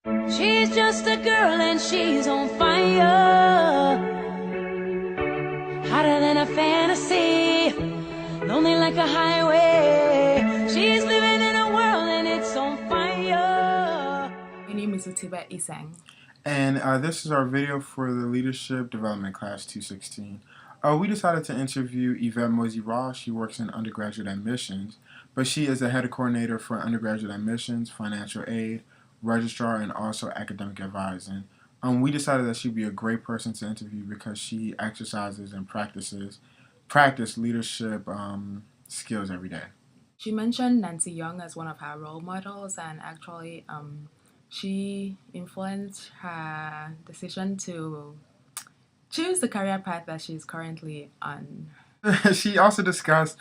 She's just a girl and she's on fire, hotter than a fantasy, lonely like a highway. She's living in a world and it's on fire. My name is Utiba Isang. And this is our video for the Leadership Development Class 216. We decided to interview Yvette Mosey Ross. She works in undergraduate admissions, but she is the head coordinator for undergraduate admissions, financial aid, registrar, and also academic advising. We decided that she'd be a great person to interview because she exercises and practice leadership skills every day. She mentioned Nancy Young as one of her role models, and actually, she influenced her decision to choose the career path that she's currently on. She also discussed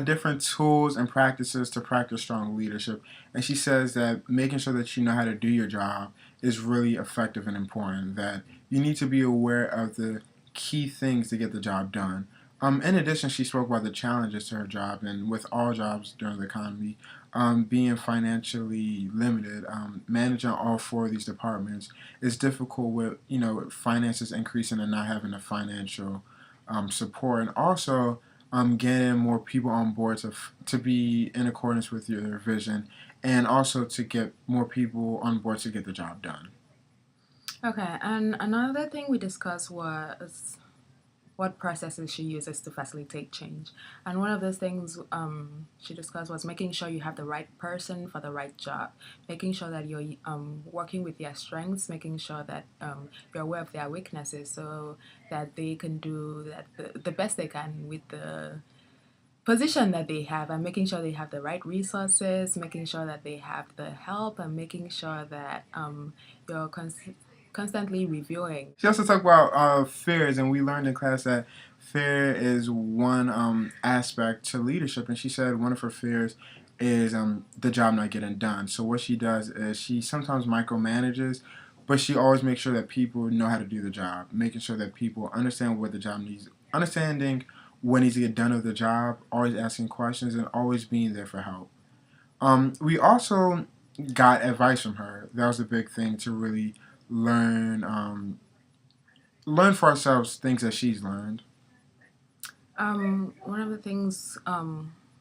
different tools and practices to practice strong leadership. And she says that making sure that you know how to do your job is really effective and important, that you need to be aware of the key things to get the job done. In addition, she spoke about the challenges to her job, and with all jobs during the economy, being financially limited, managing all four of these departments is difficult with finances increasing and not having a financial support, and also getting more people on board to be in accordance with your vision, and also to get more people on board to get the job done. Okay, and another thing we discussed was what processes she uses to facilitate change. And one of those things she discussed was making sure you have the right person for the right job, making sure that you're working with their strengths, making sure that you're aware of their weaknesses so that they can do that the best they can with the position that they have, and making sure they have the right resources, making sure that they have the help, and making sure that you're constantly reviewing. She also talked about fears, and we learned in class that fear is one aspect to leadership. And she said one of her fears is the job not getting done. So what she does is she sometimes micromanages, but she always makes sure that people know how to do the job, making sure that people understand what the job needs, understanding what needs to get done of the job, always asking questions, and always being there for help. We also got advice from her. That was a big thing to really learn learn for ourselves things that she's learned. One of the things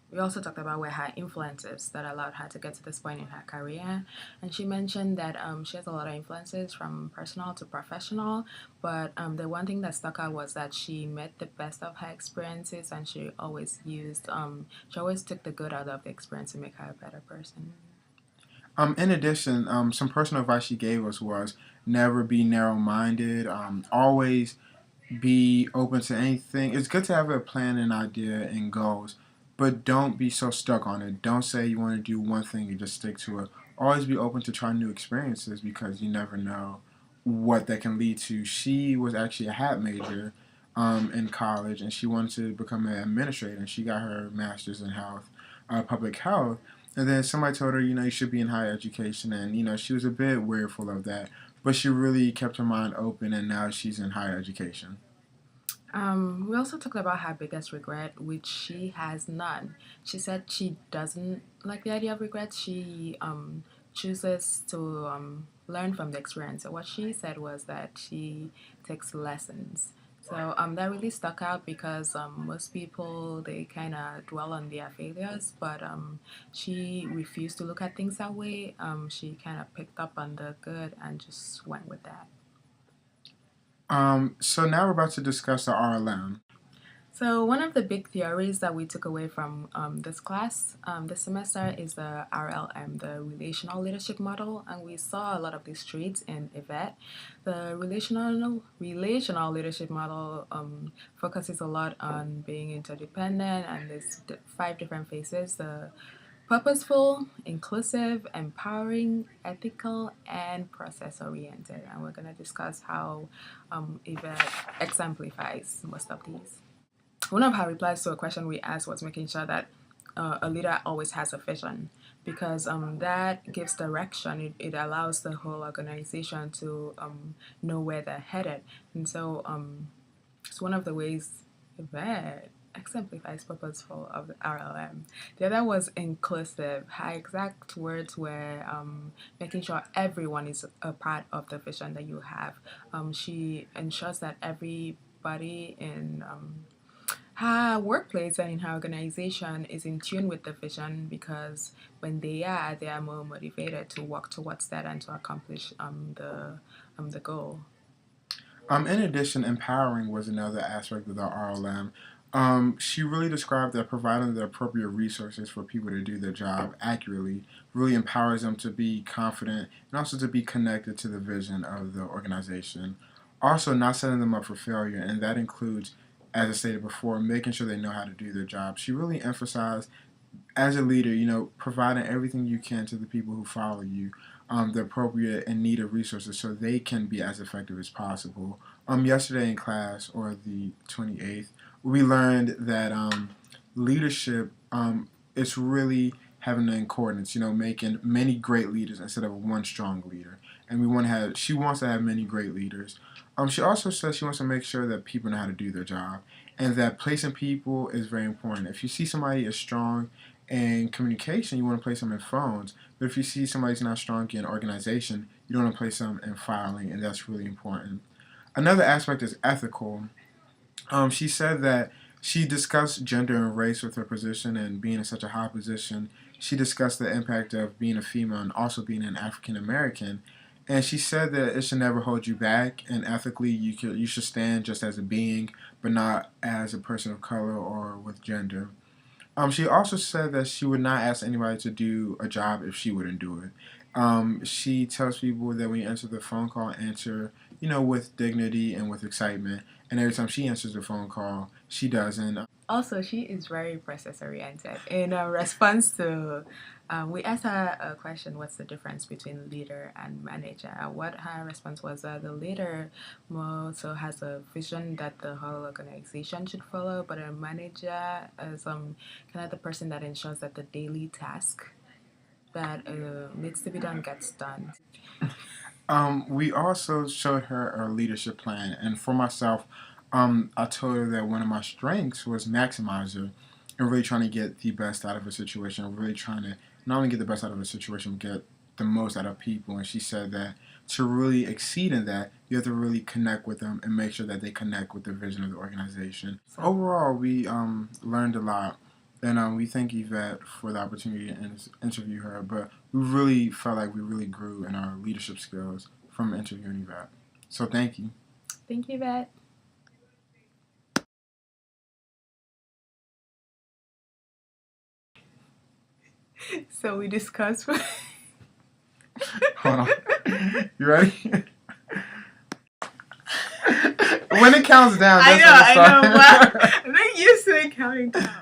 we also talked about were her influences that allowed her to get to this point in her career. And she mentioned that she has a lot of influences from personal to professional, but the one thing that stuck out was that she met the best of her experiences, and she always took the good out of the experience to make her a better person. In addition, some personal advice she gave us was never be narrow-minded, always be open to anything. It's good to have a plan and idea and goals, but don't be so stuck on it. Don't say you want to do one thing and just stick to it. Always be open to try new experiences because you never know what that can lead to. She was actually a hat major in college, and she wanted to become an administrator, and she got her master's in public health. And then somebody told her, you should be in higher education, and she was a bit weariful of that, but she really kept her mind open, and now she's in higher education. We also talked about her biggest regret, which she has none. She said she doesn't like the idea of regrets. She chooses to learn from the experience. So what she said was that she takes lessons. So that really stuck out because most people, they kind of dwell on their failures, but she refused to look at things that way. She kind of picked up on the good and just went with that. So now we're about to discuss the RLM. So one of the big theories that we took away from this class this semester is the RLM, the Relational Leadership Model, and we saw a lot of these traits in Yvette. The relational leadership model focuses a lot on being interdependent, and there's 5 different phases: the purposeful, inclusive, empowering, ethical, and process-oriented. And we're going to discuss how Yvette exemplifies most of these. One of her replies to a question we asked was making sure that a leader always has a vision, because that gives direction. It allows the whole organization to know where they're headed. And so it's one of the ways that exemplifies purposeful of the RLM. The other was inclusive. Her exact words were making sure everyone is a part of the vision that you have. She ensures that everybody in her workplace and in her organization is in tune with the vision, because when they are more motivated to work towards that and to accomplish the goal. In addition, empowering was another aspect of the RLM. She really described that providing the appropriate resources for people to do their job accurately really empowers them to be confident and also to be connected to the vision of the organization. Also, not setting them up for failure, and that includes, as I stated before, making sure they know how to do their job. She really emphasized, as a leader, providing everything you can to the people who follow you, the appropriate and needed resources so they can be as effective as possible. Yesterday in class, or the 28th, we learned that leadership, it's really having the coordinates, making many great leaders instead of one strong leader. And she wants to have many great leaders. She also says she wants to make sure that people know how to do their job, and that placing people is very important. If you see somebody is strong in communication, you want to place them in phones. But if you see somebody's not strong in organization, you don't want to place them in filing, and that's really important. Another aspect is ethical. She said that she discussed gender and race with her position and being in such a high position. She discussed the impact of being a female and also being an African American. And she said that it should never hold you back, and ethically you should stand just as a being, but not as a person of color or with gender. She also said that she would not ask anybody to do a job if she wouldn't do it. She tells people that when you answer the phone call, answer, with dignity and with excitement. And every time she answers the phone call, she doesn't. Also, she is very process oriented. In response to, we asked her a question: what's the difference between leader and manager? What her response was: the leader more so has a vision that the whole organization should follow, but a manager is kind of the person that ensures that the daily task that needs to be done gets done. We also showed her our leadership plan, and for myself, I told her that one of my strengths was maximizer, and really trying to get the best out of a situation, really trying to not only get the best out of a situation, but get the most out of people. And she said that to really exceed in that, you have to really connect with them and make sure that they connect with the vision of the organization. Overall, we learned a lot. And we thank Yvette for the opportunity to interview her, but we really felt like we really grew in our leadership skills from interviewing Yvette. So thank you. Thank you, Yvette. So we discussed. Hold on. You ready? When it counts down, that's I know, but I'm not used to it counting down.